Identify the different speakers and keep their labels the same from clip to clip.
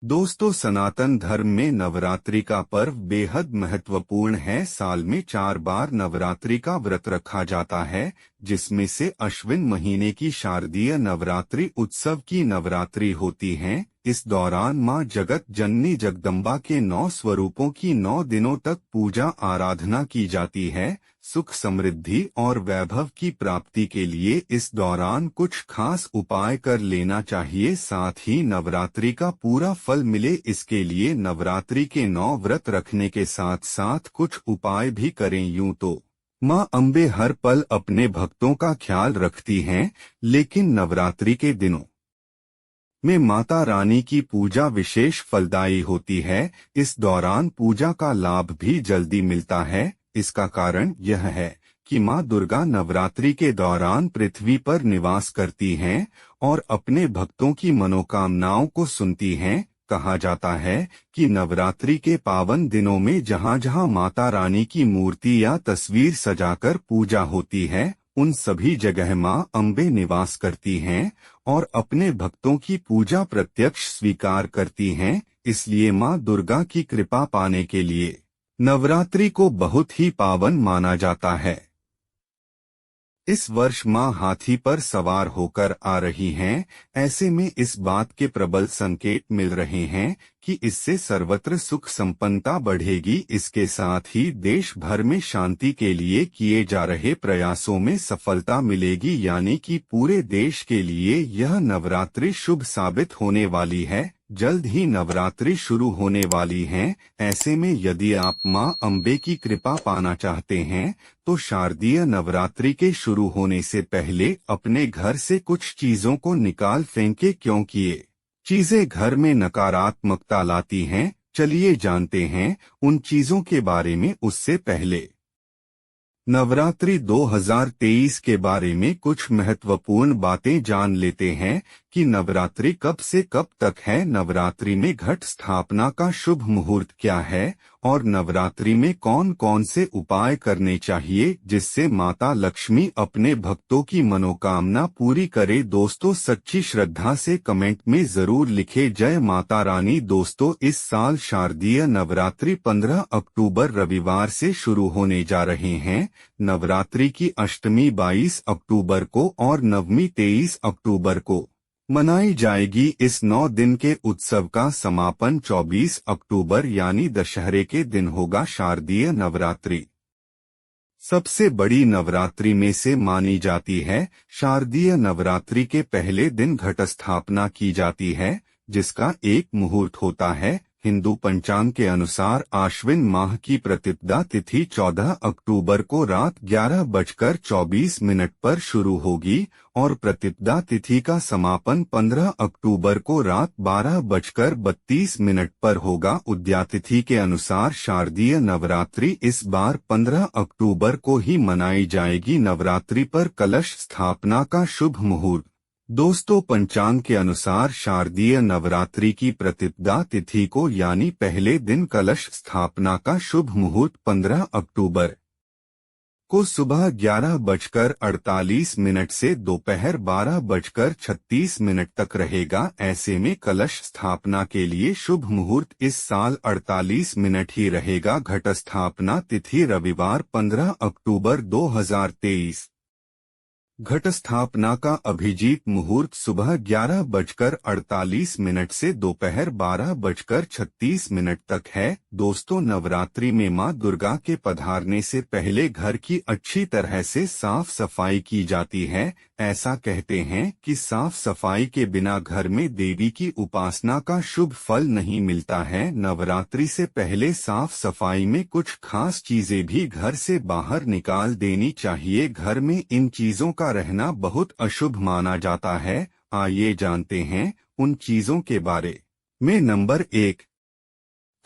Speaker 1: दोस्तों, सनातन धर्म में नवरात्रि का पर्व बेहद महत्वपूर्ण है। साल में 4 बार नवरात्रि का व्रत रखा जाता है, जिसमें से अश्विन महीने की शारदीय नवरात्रि उत्सव की नवरात्रि होती है। इस दौरान मां जगत जननी जगदम्बा के 9 स्वरूपों की 9 दिनों तक पूजा आराधना की जाती है। सुख समृद्धि और वैभव की प्राप्ति के लिए इस दौरान कुछ खास उपाय कर लेना चाहिए। साथ ही नवरात्रि का पूरा फल मिले, इसके लिए नवरात्रि के 9 व्रत रखने के साथ साथ कुछ उपाय भी करें। यूं तो मां अम्बे हर पल अपने भक्तों का ख्याल रखती हैं, लेकिन नवरात्रि के दिनों में माता रानी की पूजा विशेष फलदायी होती है। इस दौरान पूजा का लाभ भी जल्दी मिलता है। इसका कारण यह है कि मां दुर्गा नवरात्रि के दौरान पृथ्वी पर निवास करती हैं और अपने भक्तों की मनोकामनाओं को सुनती हैं। कहा जाता है कि नवरात्रि के पावन दिनों में जहां जहां माता रानी की मूर्ति या तस्वीर सजाकर पूजा होती है, उन सभी जगह मां अम्बे निवास करती हैं और अपने भक्तों की पूजा प्रत्यक्ष स्वीकार करती हैं। इसलिए मां दुर्गा की कृपा पाने के लिए नवरात्रि को बहुत ही पावन माना जाता है। इस वर्ष मां हाथी पर सवार होकर आ रही हैं। ऐसे में इस बात के प्रबल संकेत मिल रहे हैं कि इससे सर्वत्र सुख संपन्नता बढ़ेगी। इसके साथ ही देश भर में शांति के लिए किए जा रहे प्रयासों में सफलता मिलेगी, यानी कि पूरे देश के लिए यह नवरात्रि शुभ साबित होने वाली है। जल्द ही नवरात्रि शुरू होने वाली हैं। ऐसे में यदि आप मां अम्बे की कृपा पाना चाहते हैं तो शारदीय नवरात्रि के शुरू होने से पहले अपने घर से कुछ चीजों को निकाल फेंके, क्योंकि ये चीजें घर में नकारात्मकता लाती हैं। चलिए जानते हैं उन चीजों के बारे में। उससे पहले नवरात्रि 2023 के बारे में कुछ महत्वपूर्ण बातें जान लेते हैं कि नवरात्रि कब से कब तक है, नवरात्रि में घट स्थापना का शुभ मुहूर्त क्या है और नवरात्रि में कौन कौन से उपाय करने चाहिए जिससे माता लक्ष्मी अपने भक्तों की मनोकामना पूरी करे। दोस्तों, सच्ची श्रद्धा से कमेंट में जरूर लिखे जय माता रानी। दोस्तों, इस साल शारदीय नवरात्रि 15 अक्टूबर रविवार से शुरू होने जा रहे हैं। नवरात्रि की अष्टमी 22 अक्टूबर को और नवमी 23 अक्टूबर को मनाई जाएगी। इस 9 दिन के उत्सव का समापन 24 अक्टूबर यानी दशहरे के दिन होगा। शारदीय नवरात्रि सबसे बड़ी नवरात्रि में से मानी जाती है। शारदीय नवरात्रि के पहले दिन घट स्थापना की जाती है, जिसका एक मुहूर्त होता है। हिंदू पंचांग के अनुसार आश्विन माह की प्रतिपदा तिथि 14 अक्टूबर को रात 11:24 पर शुरू होगी और प्रतिपदा तिथि का समापन 15 अक्टूबर को रात 12:32 पर होगा। उदया तिथि के अनुसार शारदीय नवरात्रि इस बार 15 अक्टूबर को ही मनाई जाएगी। नवरात्रि पर कलश स्थापना का शुभ मुहूर्त। दोस्तों, पंचांग के अनुसार शारदीय नवरात्रि की प्रतिपदा तिथि को यानी पहले दिन कलश स्थापना का शुभ मुहूर्त 15 अक्टूबर को सुबह 11:48 से दोपहर 12:36 तक रहेगा। ऐसे में कलश स्थापना के लिए शुभ मुहूर्त इस साल 48 मिनट ही रहेगा। घट स्थापना तिथि रविवार 15 अक्टूबर 2023। घट स्थापना का अभिजीत मुहूर्त सुबह 11:48 से दोपहर 12:36 तक है। दोस्तों, नवरात्रि में मां दुर्गा के पधारने से पहले घर की अच्छी तरह से साफ सफाई की जाती है। ऐसा कहते हैं कि साफ सफाई के बिना घर में देवी की उपासना का शुभ फल नहीं मिलता है। नवरात्रि से पहले साफ सफाई में कुछ खास चीजें भी घर से बाहर निकाल देनी चाहिए। घर में इन चीजों का रहना बहुत अशुभ माना जाता है। आइए जानते हैं उन चीजों के बारे में। नंबर 1,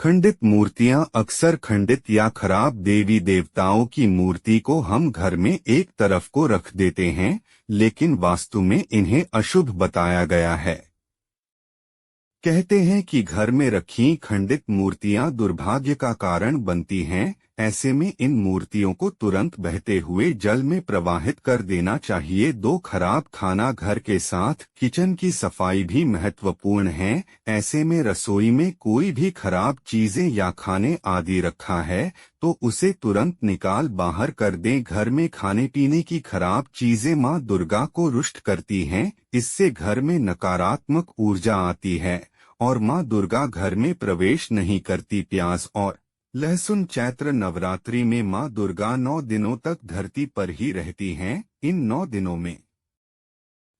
Speaker 1: खंडित मूर्तियां। अक्सर खंडित या खराब देवी देवताओं की मूर्ति को हम घर में एक तरफ को रख देते हैं, लेकिन वास्तु में इन्हें अशुभ बताया गया है। कहते हैं कि घर में रखी खंडित मूर्तियां दुर्भाग्य का कारण बनती हैं। ऐसे में इन मूर्तियों को तुरंत बहते हुए जल में प्रवाहित कर देना चाहिए। 2 खराब खाना घर के साथ किचन की सफाई भी महत्वपूर्ण है। ऐसे में रसोई में कोई भी खराब चीजें या खाने आदि रखा है तो उसे तुरंत निकाल बाहर कर दें। घर में खाने पीने की खराब चीजें मां दुर्गा को रुष्ट करती हैं। इससे घर में नकारात्मक ऊर्जा आती है और मां दुर्गा घर में प्रवेश नहीं करती। प्याज और लहसुन चैत्र नवरात्रि में मां दुर्गा 9 दिनों तक धरती पर ही रहती हैं। इन 9 दिनों में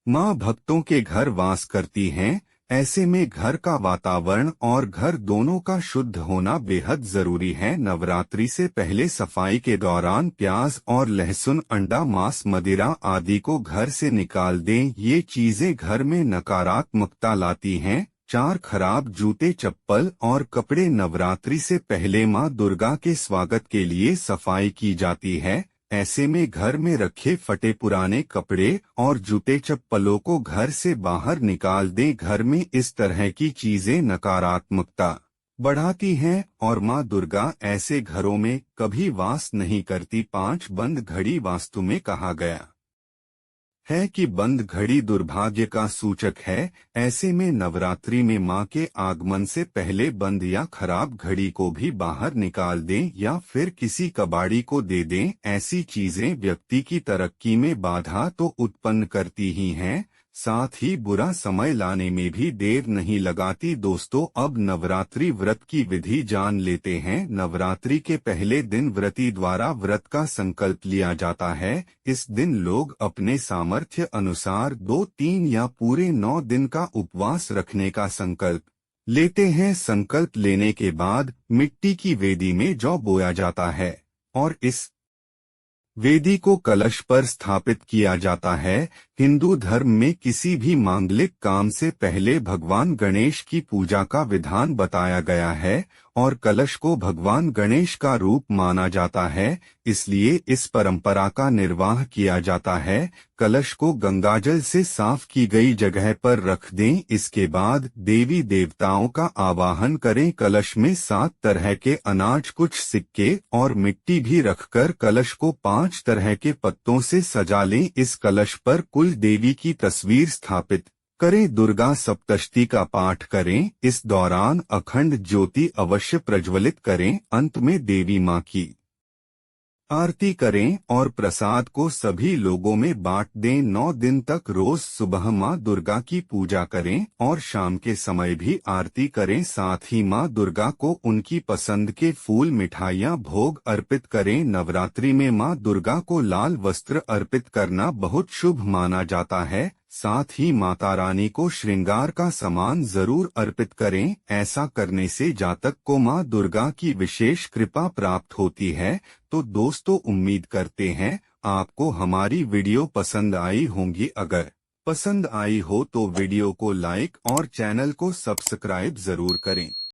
Speaker 1: मां भक्तों के घर वास करती हैं। ऐसे में घर का वातावरण और घर दोनों का शुद्ध होना बेहद जरूरी है। नवरात्रि से पहले सफाई के दौरान प्याज और लहसुन, अंडा, मांस, मदिरा आदि को घर से निकाल दें। ये चीजें घर में नकारात्मकता लाती हैं। 4 खराब जूते, चप्पल और कपड़े नवरात्रि से पहले मां दुर्गा के स्वागत के लिए सफाई की जाती है। ऐसे में घर में रखे फटे पुराने कपड़े और जूते चप्पलों को घर से बाहर निकाल दें। घर में इस तरह की चीजें नकारात्मकता बढ़ाती हैं और मां दुर्गा ऐसे घरों में कभी वास नहीं करती। 5 बंद घड़ी वास्तु में कहा गया है कि बंद घड़ी दुर्भाग्य का सूचक है। ऐसे में नवरात्रि में मां के आगमन से पहले बंद या खराब घड़ी को भी बाहर निकाल दें या फिर किसी कबाड़ी को दे दें। ऐसी चीजें व्यक्ति की तरक्की में बाधा तो उत्पन्न करती ही हैं, साथ ही बुरा समय लाने में भी देर नहीं लगाती। दोस्तों, अब नवरात्रि व्रत की विधि जान लेते हैं। नवरात्रि के पहले दिन व्रती द्वारा व्रत का संकल्प लिया जाता है। इस दिन लोग अपने सामर्थ्य अनुसार 2, 3 या पूरे 9 दिन का उपवास रखने का संकल्प लेते हैं। संकल्प लेने के बाद मिट्टी की वेदी में जौ बोया जाता है और इस वेदी को कलश पर स्थापित किया जाता है। हिंदू धर्म में किसी भी मांगलिक काम से पहले भगवान गणेश की पूजा का विधान बताया गया है और कलश को भगवान गणेश का रूप माना जाता है, इसलिए इस परंपरा का निर्वाह किया जाता है। कलश को गंगाजल से साफ की गई जगह पर रख दें। इसके बाद देवी देवताओं का आवाहन करें। कलश में 7 तरह के अनाज, कुछ सिक्के और मिट्टी भी रखकर कलश को 5 तरह के पत्तों से सजा लें। इस कलश पर कुल देवी की तस्वीर स्थापित करें। दुर्गा सप्तशती का पाठ करें। इस दौरान अखंड ज्योति अवश्य प्रज्वलित करें। अंत में देवी मां की आरती करें और प्रसाद को सभी लोगों में बांट दें। 9 दिन तक रोज सुबह मां दुर्गा की पूजा करें और शाम के समय भी आरती करें। साथ ही मां दुर्गा को उनकी पसंद के फूल, मिठाइयां भोग अर्पित करें। नवरात्रि में मां दुर्गा को लाल वस्त्र अर्पित करना बहुत शुभ माना जाता है। साथ ही माता रानी को श्रृंगार का सामान जरूर अर्पित करें। ऐसा करने से जातक को मां दुर्गा की विशेष कृपा प्राप्त होती है। तो दोस्तों, उम्मीद करते हैं आपको हमारी वीडियो पसंद आई होंगी। अगर पसंद आई हो तो वीडियो को लाइक और चैनल को सब्सक्राइब जरूर करें।